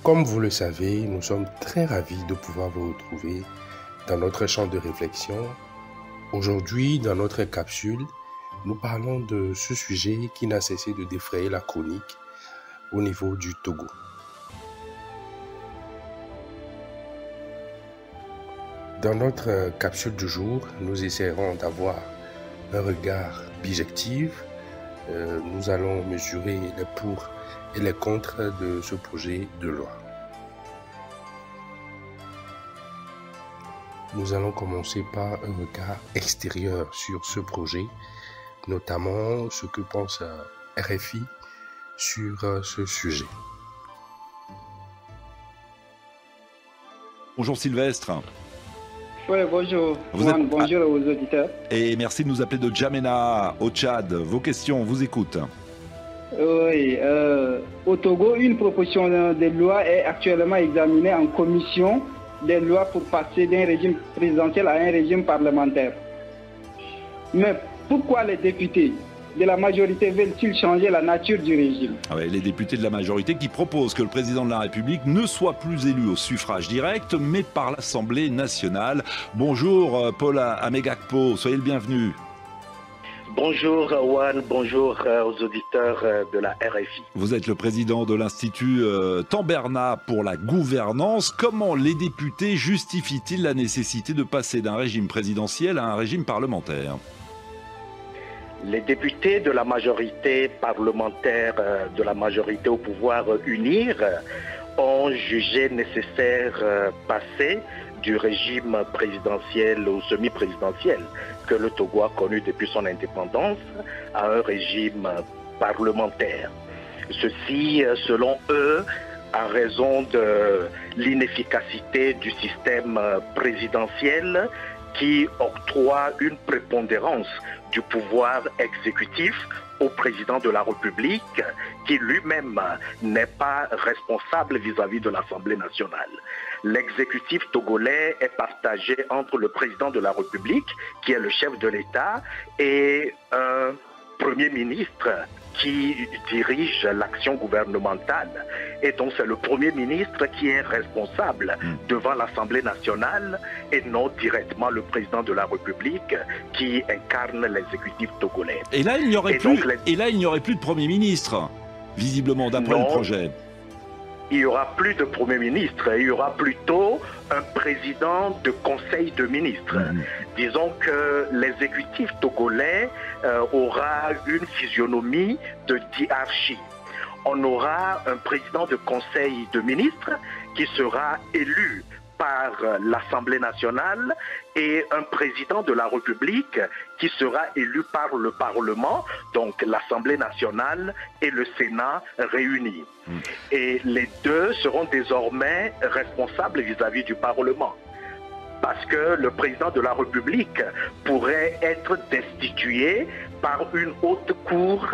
Comme vous le savez, nous sommes très ravis de pouvoir vous retrouver dans notre champ de réflexion. Aujourd'hui, dans notre capsule, nous parlons de ce sujet qui n'a cessé de défrayer la chronique au niveau du Togo. Dans notre capsule du jour, nous essaierons d'avoir un regard bijectif. Nous allons mesurer les pour et les contre de ce projet de loi. Nous allons commencer par un regard extérieur sur ce projet, notamment ce que pense RFI sur ce sujet. Bonjour Sylvestre. Oui, bonjour. Bonjour aux auditeurs. Et merci de nous appeler de Djamena, au Tchad. Vos questions, on vous écoute. Oui, au Togo, une proposition de loi est actuellement examinée en commission des lois pour passer d'un régime présidentiel à un régime parlementaire. Mais pourquoi les députés de la majorité veulent-ils changer la nature du régime? Les députés de la majorité qui proposent que le président de la République ne soit plus élu au suffrage direct, mais par l'Assemblée nationale. Bonjour Paul Amegakpo, soyez le bienvenu. Bonjour Juan, bonjour aux auditeurs de la RFI. Vous êtes le président de l'Institut Tamberna pour la gouvernance. Comment les députés justifient-ils la nécessité de passer d'un régime présidentiel à un régime parlementaire ? Les députés de la majorité parlementaire, de la majorité au pouvoir unir, ont jugé nécessaire passer du régime présidentiel ou semi-présidentiel que le Togo a connu depuis son indépendance à un régime parlementaire. Ceci, selon eux, en raison de l'inefficacité du système présidentiel qui octroie une prépondérance du pouvoir exécutif au président de la République, qui lui-même n'est pas responsable vis-à-vis de l'Assemblée nationale. L'exécutif togolais est partagé entre le président de la République, qui est le chef de l'État, et un Premier ministre qui dirige l'action gouvernementale. Et donc c'est le Premier ministre qui est responsable devant l'Assemblée nationale et non directement le président de la République qui incarne l'exécutif togolais. Et là, il n'y aurait plus de Premier ministre, visiblement, d'après le projet. Il n'y aura plus de Premier ministre, il y aura plutôt un président de conseil de ministres. Disons que l'exécutif togolais aura une physionomie de hiérarchie. On aura un président de conseil de ministres qui sera élu par l'Assemblée nationale et un président de la République qui sera élu par le Parlement, donc l'Assemblée nationale et le Sénat réunis. Et les deux seront désormais responsables vis-à-vis du Parlement. Parce que le président de la République pourrait être destitué par une haute cour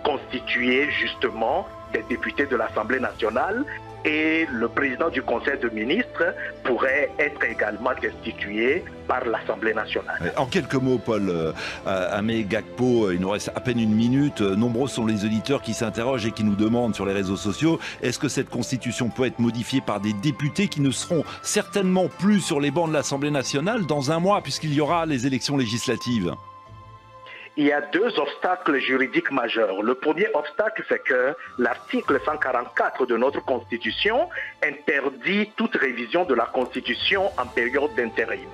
constituée justement des députés de l'Assemblée nationale, et le président du Conseil de ministres pourrait être également destitué par l'Assemblée nationale. En quelques mots, Paul Amegakpo, il nous reste à peine une minute. Nombreux sont les auditeurs qui s'interrogent et qui nous demandent sur les réseaux sociaux, est-ce que cette constitution peut être modifiée par des députés qui ne seront certainement plus sur les bancs de l'Assemblée nationale dans un mois, puisqu'il y aura les élections législatives ? Il y a deux obstacles juridiques majeurs. Le premier obstacle, c'est que l'article 144 de notre Constitution interdit toute révision de la Constitution en période d'intérim.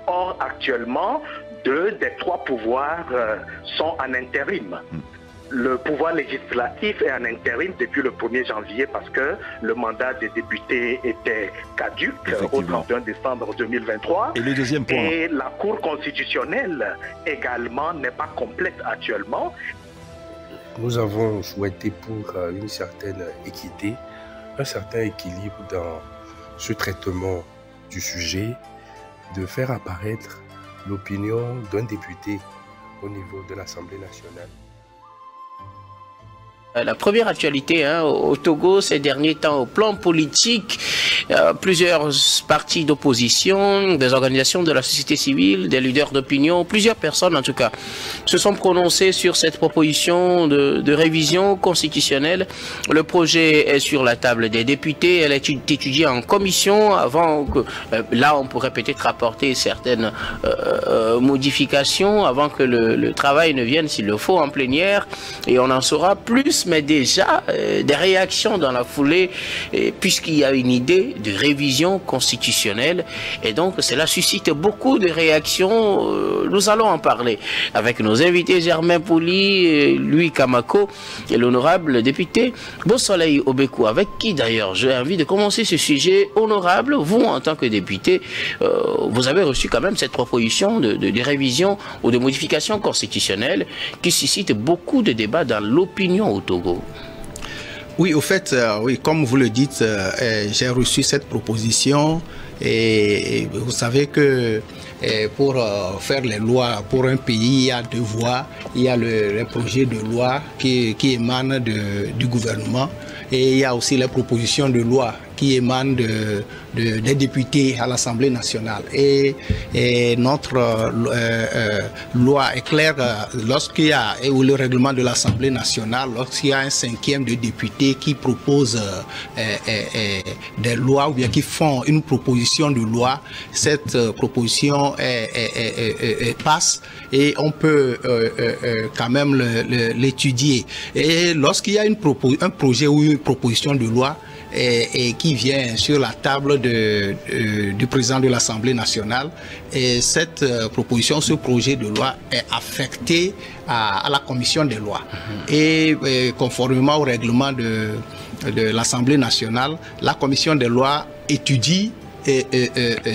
Or, actuellement, 2 des 3 pouvoirs sont en intérim. Le pouvoir législatif est en intérim depuis le 1er janvier parce que le mandat des députés était caduc au 31 décembre 2023. Et le deuxième point. Et la Cour constitutionnelle également n'est pas complète actuellement. Nous avons souhaité pour une certaine équité, un certain équilibre dans ce traitement du sujet, de faire apparaître l'opinion d'un député au niveau de l'Assemblée nationale. La première actualité au Togo ces derniers temps au plan politique, plusieurs partis d'opposition, des organisations de la société civile, des leaders d'opinion, plusieurs personnes en tout cas, se sont prononcées sur cette proposition de révision constitutionnelle. Le projet est sur la table des députés, elle est étudiée en commission avant que, là on pourrait peut-être apporter certaines modifications avant que le travail ne vienne s'il le faut en plénière et on en saura plus. Mais déjà des réactions dans la foulée puisqu'il y a une idée de révision constitutionnelle et donc cela suscite beaucoup de réactions. Nous allons en parler avec nos invités Germain Pouli, Louis Kamako et l'honorable député Beausoleil Obekou, avec qui d'ailleurs j'ai envie de commencer ce sujet. Honorable, vous en tant que député, vous avez reçu quand même cette proposition de révision ou de modification constitutionnelle qui suscite beaucoup de débats dans l'opinion au Togo. Oui, au fait, oui, comme vous le dites, j'ai reçu cette proposition et vous savez que pour faire les lois pour un pays, il y a deux voies. Il y a le projet de loi qui émane du gouvernement et il y a aussi les propositions de loi qui émanent des députés à l'Assemblée nationale. Et notre loi est claire lorsqu'il y a, ou le règlement de l'Assemblée nationale, lorsqu'il y a un cinquième de députés qui propose des lois ou bien qui font une proposition de loi, cette proposition passe et on peut quand même l'étudier. Et lorsqu'il y a un projet ou une proposition de loi et qui vient sur la table du président de l'Assemblée nationale, et cette proposition, ce projet de loi est affecté à la commission des lois. Et conformément au règlement de l'Assemblée nationale, la commission des lois étudie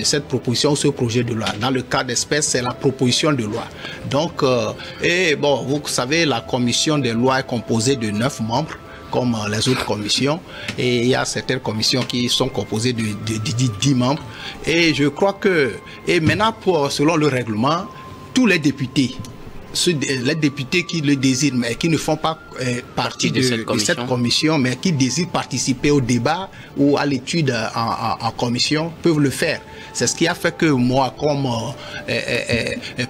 cette proposition, ce projet de loi. Dans le cas d'espèce, c'est la proposition de loi. Donc, bon, vous savez, la commission des lois est composée de 9 membres, comme les autres commissions, et il y a certaines commissions qui sont composées de 10 membres. Et je crois que, et maintenant, selon le règlement, tous les députés qui le désirent, mais qui ne font pas partie de cette commission, mais qui désirent participer au débat ou à l'étude en commission, peuvent le faire. C'est ce qui a fait que moi, comme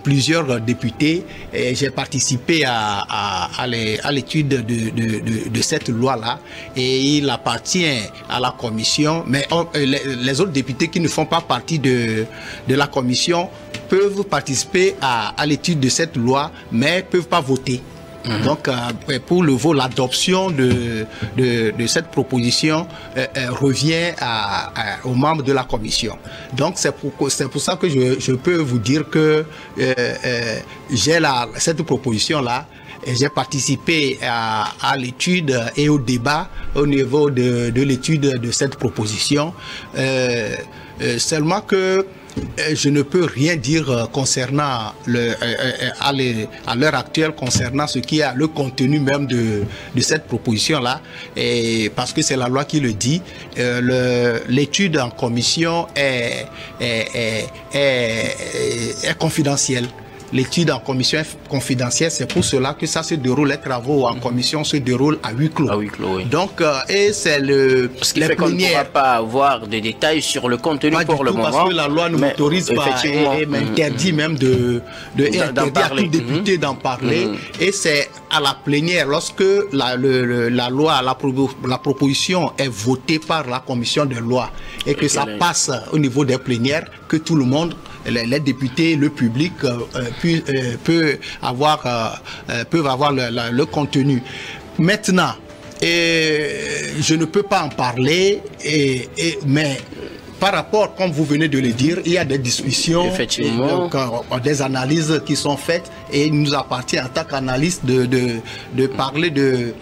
plusieurs députés, j'ai participé à l'étude de cette loi-là, et il appartient à la commission, mais les autres députés qui ne font pas partie de la commission peuvent participer à l'étude de cette loi, mais ne peuvent pas voter. Donc, pour le vote, l'adoption de cette proposition revient aux membres de la commission. Donc, c'est pour ça que je peux vous dire que j'ai cette proposition-là. J'ai participé à l'étude et au débat au niveau de l'étude de cette proposition. Seulement que je ne peux rien dire concernant à l'heure actuelle concernant ce qui est le contenu même de cette proposition-là, parce que c'est la loi qui le dit. L'étude en commission est confidentielle. L'étude en commission est confidentielle, c'est pour cela que ça se déroule, les travaux en commission se déroulent à huis clos. À huis clos, oui. Donc, et c'est ce qui fait qu'on ne pourra pas avoir des détails sur le contenu pour le moment. Parce que la loi ne m'autorise pas et m'interdit même d'interdire à tout député d'en parler. Et c'est à la plénière, lorsque la loi, la proposition est votée par la commission de loi et que ça passe au niveau des plénières, que tout le monde, les députés, le public peuvent avoir le contenu. Maintenant, je ne peux pas en parler, mais par rapport, comme vous venez de le dire, il y a des discussions, des analyses qui sont faites, et il nous appartient en tant qu'analyste de parler de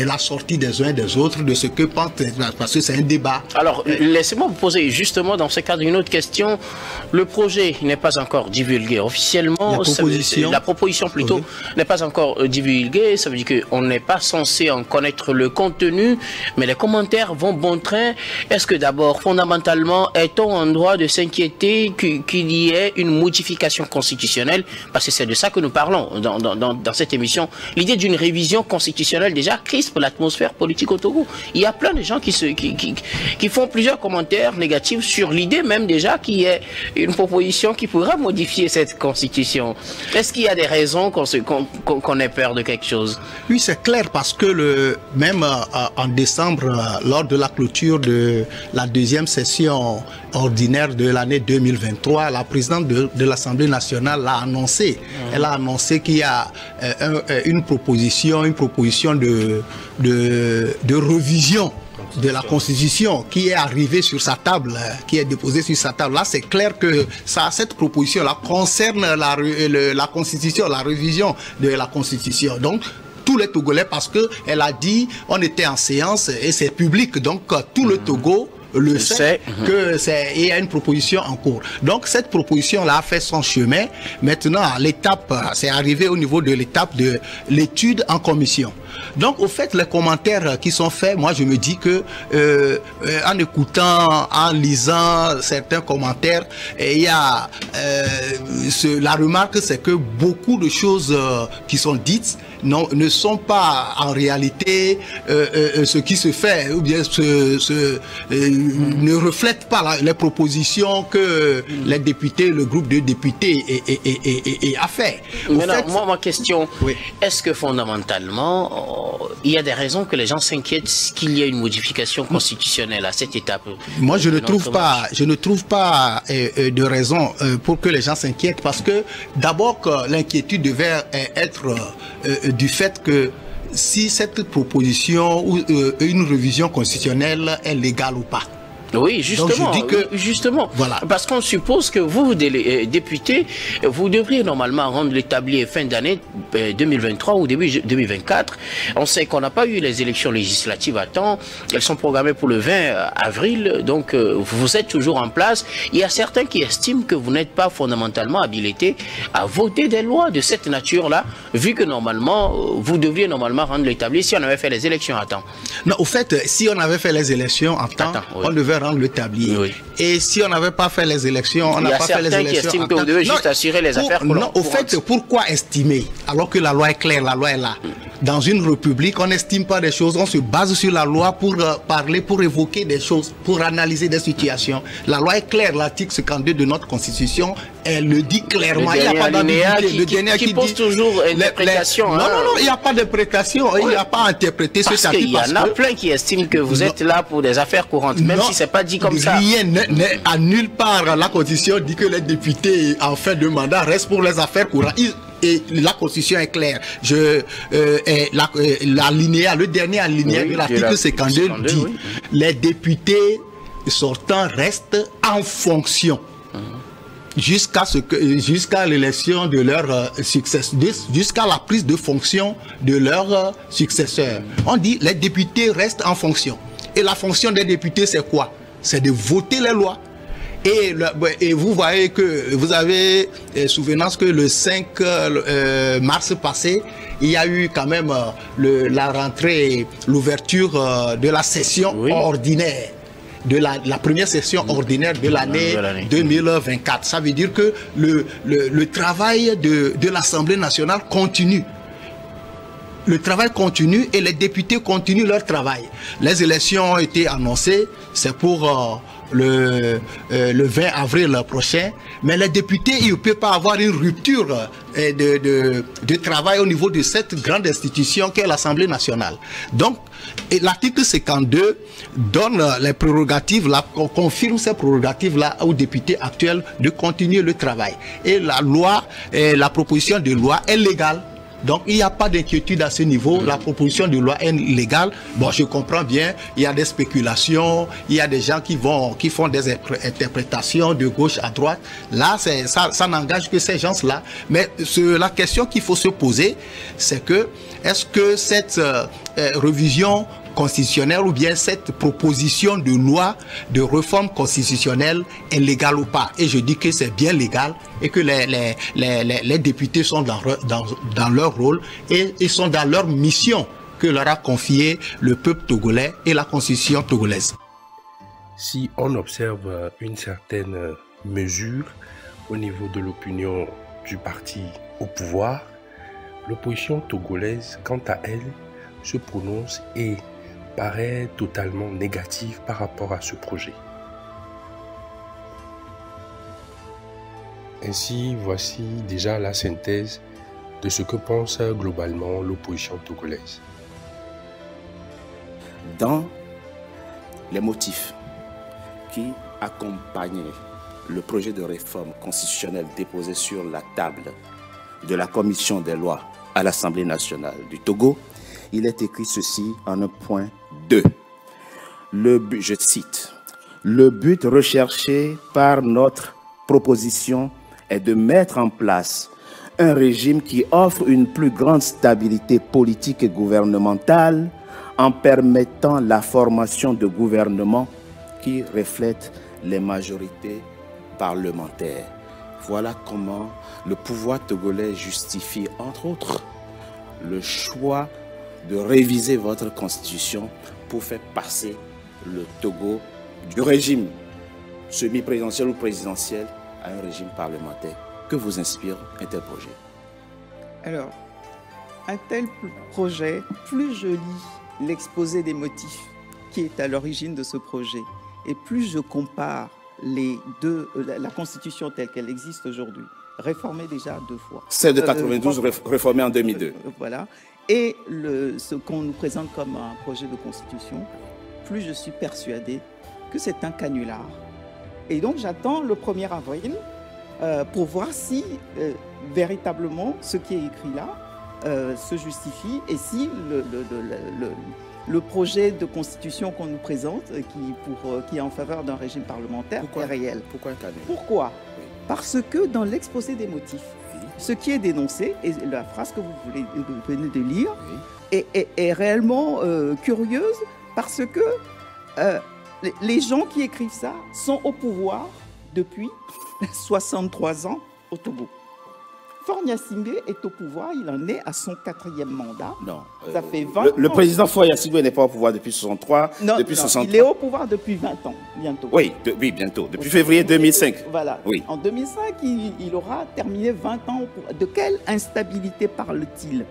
la sortie des uns et des autres, de ce que pensent, parce que c'est un débat. Alors, laissez-moi vous poser justement dans ce cadre une autre question. Le projet n'est pas encore divulgué officiellement. La proposition plutôt n'est pas encore divulguée. Ça veut dire qu'on n'est pas censé en connaître le contenu, mais les commentaires vont bon train. Est-ce que d'abord, fondamentalement, est-on en droit de s'inquiéter qu'il y ait une modification constitutionnelle? Parce que c'est de ça que nous parlons dans cette émission. L'idée d'une révision constitutionnelle constitutionnelle déjà crispe l'atmosphère politique au Togo. Il y a plein de gens qui font plusieurs commentaires négatifs sur l'idée même déjà qu'il y ait une proposition qui pourrait modifier cette constitution. Est-ce qu'il y a des raisons qu'on ait peur de quelque chose? Oui, c'est clair, parce que même en décembre, lors de la clôture de la deuxième session ordinaire de l'année 2023, la présidente de l'Assemblée nationale l'a annoncé. Elle a annoncé qu'il y a une proposition de révision de la Constitution qui est arrivée sur sa table, qui est déposée sur sa table. Là, c'est clair que cette proposition-là concerne la Constitution, la révision de la Constitution. Donc, tous les Togolais, parce qu'elle a dit, on était en séance et c'est public, donc tout le Togo le sait qu'il y a une proposition en cours. Donc cette proposition-là a fait son chemin. Maintenant, l'étape, c'est arrivé au niveau de l'étape de l'étude en commission. Donc au fait, les commentaires qui sont faits, moi je me dis que en écoutant, en lisant certains commentaires, il y a la remarque, c'est que beaucoup de choses qui sont dites ne sont pas en réalité ce qui se fait, ou bien ne reflètent pas les propositions que les députés, le groupe de députés a fait. Maintenant, moi, ma question, est-ce que fondamentalement, il y a des raisons que les gens s'inquiètent qu'il y ait une modification constitutionnelle à cette étape? Moi, je ne trouve pas de raison pour que les gens s'inquiètent, parce que d'abord, l'inquiétude devait être du fait que si cette proposition ou une révision constitutionnelle est légale ou pas. Oui, justement, donc je dis que, justement, voilà. Parce qu'on suppose que vous, députés, vous devriez normalement rendre l'établi fin d'année 2023 ou début 2024. On sait qu'on n'a pas eu les élections législatives à temps. Elles sont programmées pour le 20 avril, donc vous êtes toujours en place. Il y a certains qui estiment que vous n'êtes pas fondamentalement habilité à voter des lois de cette nature-là, vu que normalement, vous devriez normalement rendre l'établi si on avait fait les élections à temps. Non, au fait, si on avait fait les élections en temps, on devait rendre le tablier. Oui. Et si on n'avait pas fait les élections, on n'a pas fait les élections. Il y a certains qui estiment que vous devez juste assurer les affaires courantes. Non, au fait, pourquoi estimer alors que la loi est claire, la loi est là? Dans une république, on n'estime pas des choses, on se base sur la loi pour parler, pour évoquer des choses, pour analyser des situations. La loi est claire, l'article 52 de notre Constitution, elle le dit clairement. Il n'y a pas d'ambiguïté. Le dernier qui pose toujours interprétation. Non, il n'y a pas d'interprétation. Il n'y a pas à interpréter ce chapitre. Il y en a plein qui estiment que vous êtes là pour des affaires courantes, même si ce n'est pas dit comme ça. Rien n'est à nulle part. La Constitution dit que les députés en fin de mandat restent pour les affaires courantes. Et la Constitution est claire. Le dernier alinéa de l'article 52 dit les députés sortants restent en fonction jusqu'à l'élection de leur successeur, jusqu'à la prise de fonction de leur successeur. On dit les députés restent en fonction. Et la fonction des députés, c'est quoi? C'est de voter les lois. Et vous voyez que vous avez souvenance que le 5 mars passé, il y a eu quand même la rentrée, l'ouverture de la session ordinaire, de la première session ordinaire de l'année 2024. Ça veut dire que le travail de l'Assemblée nationale continue. Le travail continue et les députés continuent leur travail. Les élections ont été annoncées, c'est pour le 20 avril prochain, mais les députés, ils ne peuvent pas avoir une rupture de travail au niveau de cette grande institution qu'est l'Assemblée nationale. Donc, l'article 52 donne les prérogatives, confirme ces prérogatives-là aux députés actuels de continuer le travail. Et la loi, la proposition de loi est légale. Donc il n'y a pas d'inquiétude à ce niveau, la proposition de loi est légale. Bon, je comprends bien, il y a des spéculations, il y a des gens qui font des interprétations de gauche à droite. Là, ça n'engage que ces gens-là. Mais la question qu'il faut se poser, c'est que, est-ce que cette révision constitutionnelle ou bien cette proposition de loi de réforme constitutionnelle est légale ou pas? Et je dis que c'est bien légal et que les députés sont dans leur rôle et ils sont dans leur mission que leur a confié le peuple togolais et la constitution togolaise. Si on observe une certaine mesure au niveau de l'opinion du parti au pouvoir, l'opposition togolaise, quant à elle, se prononce et paraît totalement négatif par rapport à ce projet. Ainsi, voici déjà la synthèse de ce que pense globalement l'opposition togolaise. Dans les motifs qui accompagnaient le projet de réforme constitutionnelle déposé sur la table de la commission des lois à l'Assemblée nationale du Togo, il est écrit ceci en un point 2. Le but, je cite, « Le but recherché par notre proposition est de mettre en place un régime qui offre une plus grande stabilité politique et gouvernementale en permettant la formation de gouvernements qui reflètent les majorités parlementaires. » Voilà comment le pouvoir togolais justifie, entre autres, le choix de réviser votre constitution pour faire passer le Togo du régime semi-présidentiel ou présidentiel à un régime parlementaire. Que vous inspire un tel projet? Alors, un tel projet, plus je lis l'exposé des motifs qui est à l'origine de ce projet, et plus je compare les deux, la Constitution telle qu'elle existe aujourd'hui, réformée déjà 2 fois. Celle de 92, réformée en 2002. Voilà. Et ce qu'on nous présente comme un projet de Constitution, plus je suis persuadé que c'est un canular. Et donc j'attends le 1er avril pour voir si véritablement ce qui est écrit là se justifie et si le projet de constitution qu'on nous présente, qui est en faveur d'un régime parlementaire, est réel. Pourquoi un canular? Pourquoi? Oui. Parce que dans l'exposé des motifs, oui, ce qui est dénoncé, et la phrase que vous venez de lire, oui, est réellement curieuse, parce que les gens qui écrivent ça sont au pouvoir depuis 63 ans au Togo. Faure Gnassingbé est au pouvoir, il en est à son 4e mandat. Non. Ça fait 20 ans. Le président Faure Gnassingbé n'est pas au pouvoir depuis 63. Non, depuis non, 63. Il est au pouvoir depuis 20 ans, bientôt. Oui, oui, bientôt. Depuis février 2005. Voilà. Oui. En 2005, il aura terminé 20 ans. De quelle instabilité parle-t-il?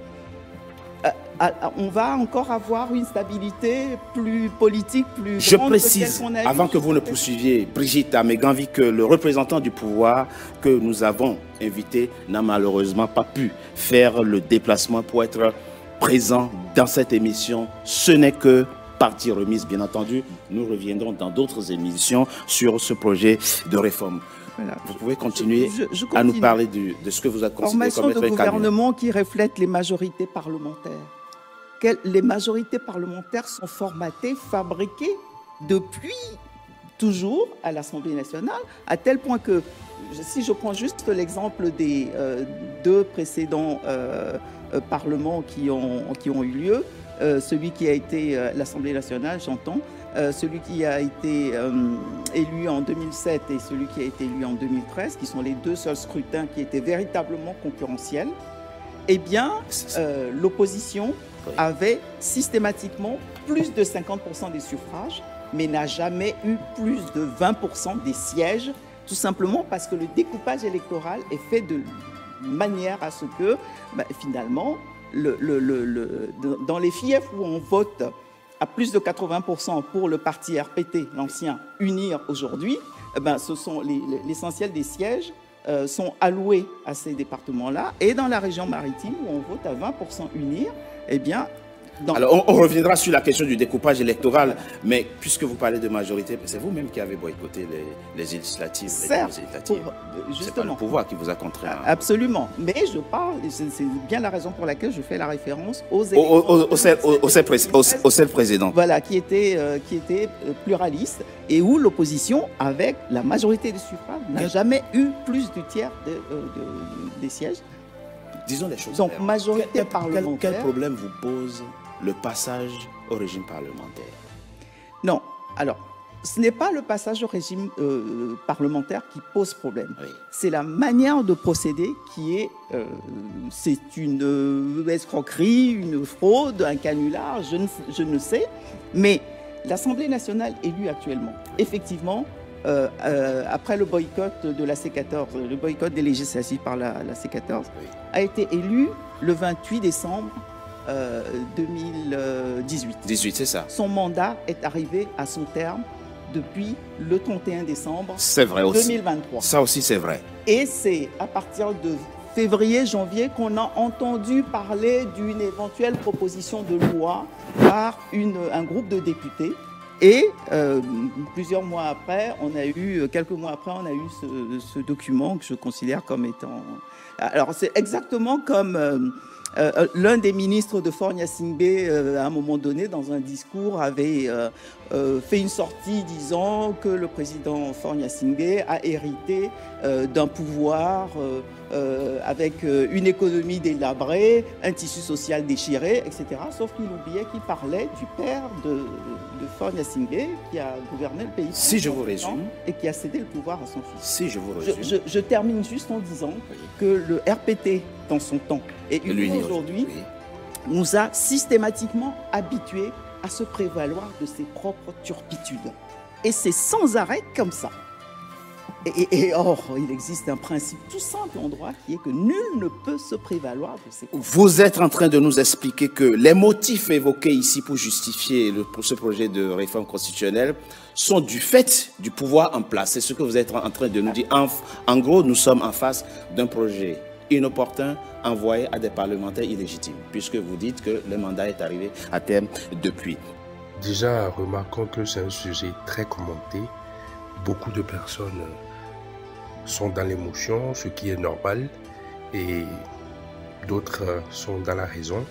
On va encore avoir une stabilité plus politique, plus grande. Je précise, avant que vous ne poursuiviez, Brigitte Améganvi, que le représentant du pouvoir que nous avons invité n'a malheureusement pas pu faire le déplacement pour être présent dans cette émission. Ce n'est que partie remise, bien entendu. Nous reviendrons dans d'autres émissions sur ce projet de réforme. Voilà. Vous pouvez continuer à nous parler de ce que vous avez considéré comme être formation de gouvernement qui reflète les majorités parlementaires. Les majorités parlementaires sont formatées, fabriquées depuis toujours à l'Assemblée nationale, à tel point que, si je prends juste l'exemple des 2 précédents parlements qui ont eu lieu, celui qui a été l'Assemblée nationale, j'entends, celui qui a été élu en 2007 et celui qui a été élu en 2013, qui sont les 2 seuls scrutins qui étaient véritablement concurrentiels, eh bien, l'opposition avait systématiquement plus de 50% des suffrages, mais n'a jamais eu plus de 20% des sièges, tout simplement parce que le découpage électoral est fait de manière à ce que, finalement, dans les fiefs où on vote à plus de 80% pour le parti RPT, l'ancien UNIR aujourd'hui, ce sont l'essentiel des sièges sont alloués à ces départements-là. Et dans la région maritime, où on vote à 20% UNIR, eh bien... Alors, on reviendra sur la question du découpage électoral, mais puisque vous parlez de majorité, c'est vous-même qui avez boycotté les législatives. Certes, c'est pas le pouvoir qui vous a contraint. Absolument, mais je parle, c'est bien la raison pour laquelle je fais la référence aux seul président. Voilà, qui était pluraliste et où l'opposition, avec la majorité des suffrages, n'a jamais eu plus du tiers des sièges. Disons les choses. Donc, majorité parlementaire. Quel problème vous pose le passage au régime parlementaire? Non. Alors, ce n'est pas le passage au régime parlementaire qui pose problème. Oui. C'est la manière de procéder qui est... c'est une escroquerie, une fraude, un canular, je ne sais. Mais l'Assemblée nationale élue actuellement, effectivement, après le boycott de la C14, le boycott des législatives par la C14, oui, a été élue le 28 décembre 2018. 18, c'est ça. Son mandat est arrivé à son terme depuis le 31 décembre C'est vrai aussi. 2023. Ça aussi, c'est vrai. Et c'est à partir de février-janvier qu'on a entendu parler d'une éventuelle proposition de loi par un groupe de députés. Et quelques mois après, on a eu ce document que je considère comme étant... Alors, c'est exactement comme l'un des ministres de Faure Gnassingbé, à un moment donné, dans un discours, avait fait une sortie disant que le président Faure Gnassingbé a hérité d'un pouvoir avec une économie délabrée, un tissu social déchiré, etc. Sauf qu'il oubliait qu'il parlait du père de Faure Gnassingbé, qui a gouverné le pays. Si je vous résume. Et qui a cédé le pouvoir à son fils. Si je vous résume. Je termine juste en disant que le RPT, dans son temps, et aujourd'hui, nous a systématiquement habitués à se prévaloir de ses propres turpitudes. Et c'est sans arrêt comme ça. Or, il existe un principe tout simple en droit qui est que nul ne peut se prévaloir de ses propres. Vous êtes en train de nous expliquer que les motifs évoqués ici pour justifier ce projet de réforme constitutionnelle sont du fait du pouvoir en place. C'est ce que vous êtes en train de nous dire. En gros, nous sommes en face d'un projet inopportun envoyé à des parlementaires illégitimes, puisque vous dites que le mandat est arrivé à terme depuis. Déjà, remarquons que c'est un sujet très commenté. Beaucoup de personnes sont dans l'émotion, ce qui est normal, et d'autres sont dans la raison.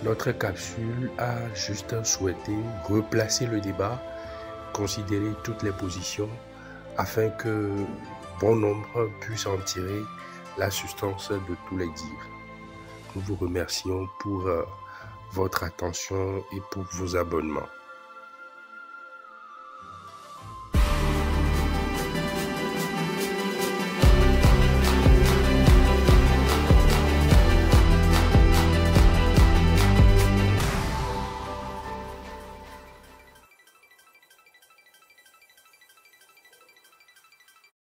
Notre capsule a juste souhaité replacer le débat, considérer toutes les positions, afin que bon nombre puissent en tirer la substance de tous les dires. Nous vous remercions pour votre attention et pour vos abonnements.